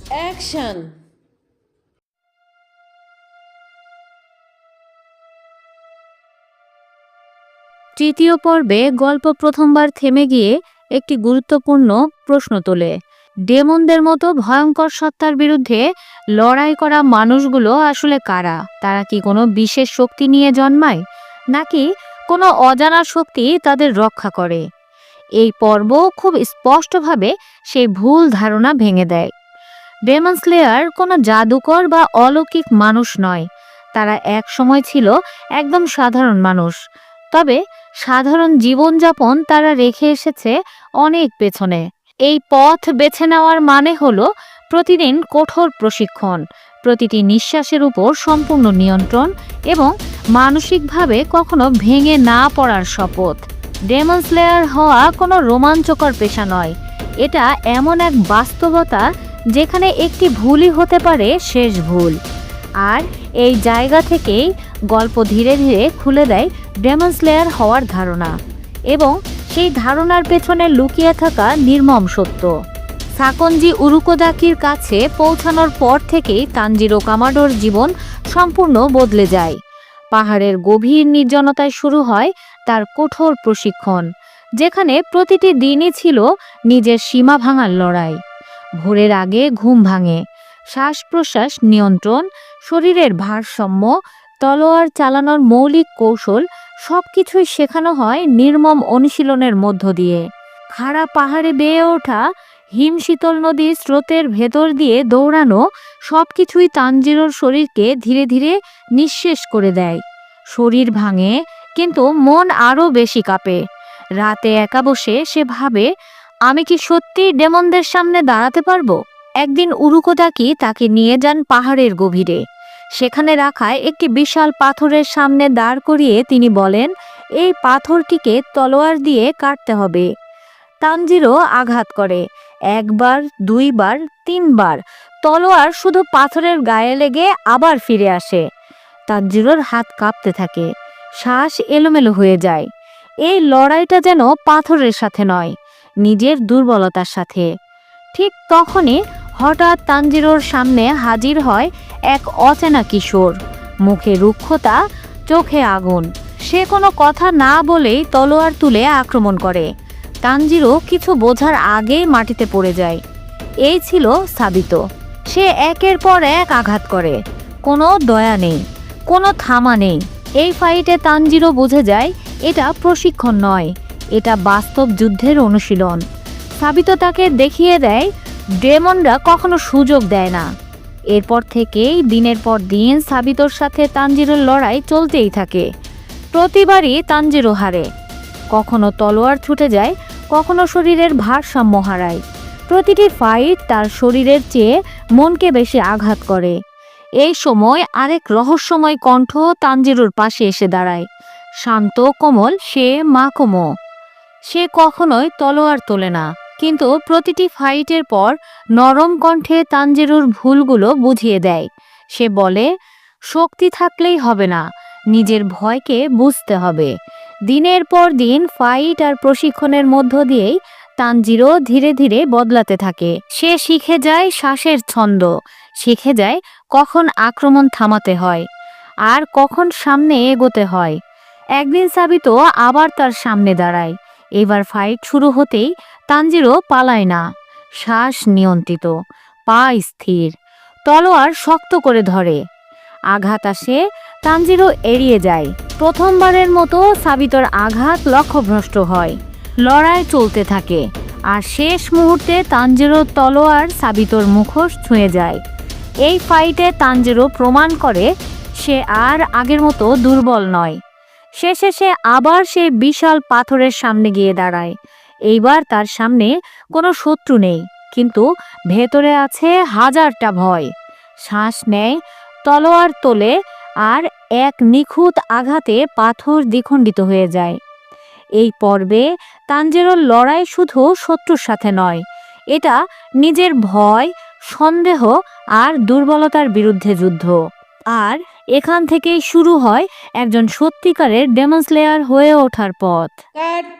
Action. তৃতীয় পর্বে গল্প প্রথমবার থেমে গিয়ে একটি গুরুত্বপূর্ণ প্রশ্ন তোলে। ডেমনদের মতো ভয়ঙ্কর সত্তার বিরুদ্ধে লড়াই করা মানুষগুলো আসলে কারা? তারা কি কোনো বিশেষ শক্তি নিয়ে জন্মায়, নাকি কোনো অজানা শক্তি তাদের রক্ষা করে? এই পর্ব খুব স্পষ্টভাবে সেই ভুল ধারণা ভেঙে দেয়। ডেমন স্লেয়ার কোনো জাদুকর বা অলৌকিক মানুষ নয়। তারা এক সময় ছিল একদম সাধারণ মানুষ, তবে সাধারণ জীবনযাপন তারা রেখে এসেছে অনেক পেছনে। এই পথ বেছে নেওয়ার মানে হলো প্রতিদিন কঠোর প্রশিক্ষণ, প্রতিটি নিঃশ্বাসের উপর সম্পূর্ণ নিয়ন্ত্রণ এবং মানসিকভাবে কখনো ভেঙে না পড়ার শপথ। ডেমন স্লেয়ার হওয়া কোনো রোমাঞ্চকর পেশা নয়, এটা এমন এক বাস্তবতা যেখানে একটি ভুলই হতে পারে শেষ ভুল। আর এই জায়গা থেকেই গল্প ধীরে ধীরে খুলে দেয় ডেমন স্লেয়ার হওয়ার ধারণা এবং সেই ধারণার পেছনে লুকিয়ে থাকা নির্মম সত্য। সাকনজি উরুকোদাকির কাছে পৌঁছানোর পর থেকেই তানজিরো কামাডোর জীবন সম্পূর্ণ বদলে যায়। পাহাড়ের গভীর নির্জনতায় শুরু হয় তার কঠোর প্রশিক্ষণ, যেখানে প্রতিটি দিনই ছিল নিজের সীমা ভাঙার লড়াই। ভোরের আগে ঘুম ভাঙে, শ্বাস প্রশ্বাস নিয়ন্ত্রণ, শরীরের ভারসাম্য, তলোয়ার চালানোর মৌলিক কৌশল সবকিছুই শেখানো হয় নির্মম অনুশীলনের মধ্য দিয়ে। খাড়া পাহাড়ে বেয়ে ওঠা, হিমশীতল নদীর স্রোতের ভেতর দিয়ে দৌড়ানো সবকিছুই তানজিরোর শরীরকে ধীরে ধীরে নিঃশেষ করে দেয়। শরীর ভাঙে, কিন্তু মন আরও বেশি কাঁপে। রাতে একা বসে সে ভাবে, আমি কি সত্যি ডেমনদের সামনে দাঁড়াতে পারবো? একদিন উরুকোদাকি তাকে নিয়ে যান পাহাড়ের গভীরে। সেখানে রাখায় একটি বিশাল পাথরের সামনে দাঁড় করিয়ে তিনি বলেন, এই পাথরটিকে তলোয়ার দিয়ে কাটতে হবে। তানজিরো আঘাত করে, একবার, দুইবার, তিনবার। তলোয়ার শুধু পাথরের গায়ে লেগে আবার ফিরে আসে। তানজিরোর হাত কাঁপতে থাকে, শ্বাস এলোমেলো হয়ে যায়। এই লড়াইটা যেন পাথরের সাথে নয়, নিজের দুর্বলতার সাথে। ঠিক তখনই হঠাৎ তানজিরোর সামনে হাজির হয় এক অচেনা কিশোর, মুখে রুক্ষতা, চোখে আগুন। সে কোনো কথা না বলেই তলোয়ার তুলে আক্রমণ করে। তানজিরো কিছু বোঝার আগেই মাটিতে পড়ে যায়। এই ছিল সাবিতো। সে একের পর এক আঘাত করে, কোনো দয়া নেই, কোনো থামা নেই। এই ফাইটে তানজিরো বুঝে যায় এটা প্রশিক্ষণ নয়, এটা বাস্তব যুদ্ধের অনুশীলন। সাবিতো তাকে দেখিয়ে দেয় ডেমনরা কখনো সুযোগ দেয় না। এরপর থেকেই দিনের পর দিন সাবিতোর সাথে তানজিরোর লড়াই চলতেই থাকে। প্রতিবারই তানজিরো হারে, কখনো তলোয়ার ছুটে যায়, কখনো শরীরের ভারসাম্য হারায়। প্রতিটি ফাইট তার শরীরের চেয়ে মনকে বেশি আঘাত করে। এই সময় আরেক রহস্যময় কণ্ঠ তানজিরোর পাশে এসে দাঁড়ায়। শান্ত কোমল সে মাকুমো। সে কখনোই তলোয়ার তোলে না, কিন্তু প্রতিটি ফাইটের পর নরম কণ্ঠে তানজিরোর ভুলগুলো বুঝিয়ে দেয়। সে বলে, শক্তি থাকলেই হবে না, নিজের ভয়কে বুঝতে হবে। দিনের পর দিন ফাইট আর প্রশিক্ষণের মধ্য দিয়েই তানজিরো ধীরে ধীরে বদলাতে থাকে। সে শিখে যায় শ্বাসের ছন্দ, শিখে যায় কখন আক্রমণ থামাতে হয় আর কখন সামনে এগোতে হয়। একদিন সাবিতো আবার তার সামনে দাঁড়ায়। এবার ফাইট শুরু হতেই তানজিরো পালায় না, শ্বাস নিয়ন্ত্রিত, পা স্থির, তলোয়ার শক্ত করে ধরে। আঘাত আসে, তানজিরো এড়িয়ে যায়। প্রথমবারের মতো সাবিতোর আঘাত লক্ষ্যভ্রষ্ট হয়। লড়াই চলতে থাকে, আর শেষ মুহূর্তে তানজিরোর তলোয়ার সাবিতোর মুখোশ ছুঁয়ে যায়। এই ফাইটে তানজিরো প্রমাণ করে সে আর আগের মতো দুর্বল নয়। শেষে সে আবার সেই বিশাল পাথরের সামনে গিয়ে দাঁড়ায়। এইবার তার সামনে কোনো শত্রু নেই, কিন্তু ভেতরে আছে হাজারটা ভয়। শ্বাস নেয়, তলোয়ার তোলে, আর এক নিখুঁত আঘাতে পাথর দ্বিখণ্ডিত হয়ে যায়। এই পর্বে তানজিরোর লড়াই শুধু শত্রুর সাথে নয়, এটা নিজের ভয়, সন্দেহ আর দুর্বলতার বিরুদ্ধে যুদ্ধ। আর এখান থেকেই শুরু হয় একজন সত্যিকারের ডেমন স্লেয়ার হয়ে ওঠার পথ। কাট।